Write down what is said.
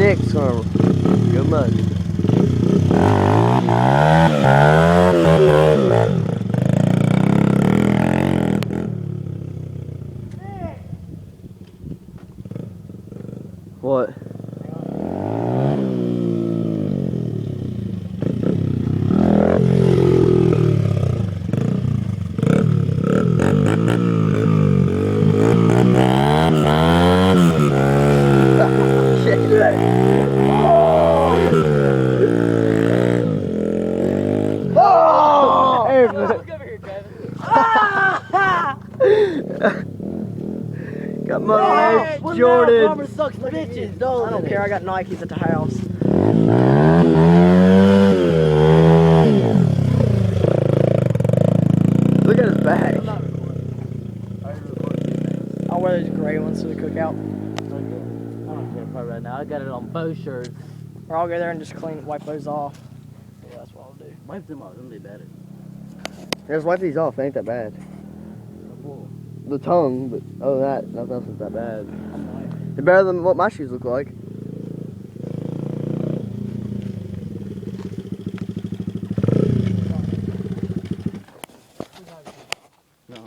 Nick's gonna go mud. What? Got my legs, Jordan. Sucks bitches, I don't care, I got Nikes at the house. Look at his back. I'll wear those gray ones to the cookout. I don't care about right now. I got it on both shirts. Or I'll go there and just wipe those off. Yeah, that's what I'll do. Wipe them off, them be better. Just wipe these off, they ain't that bad. The tongue, but other than that, nothing else is that bad. They're better than what my shoes look like.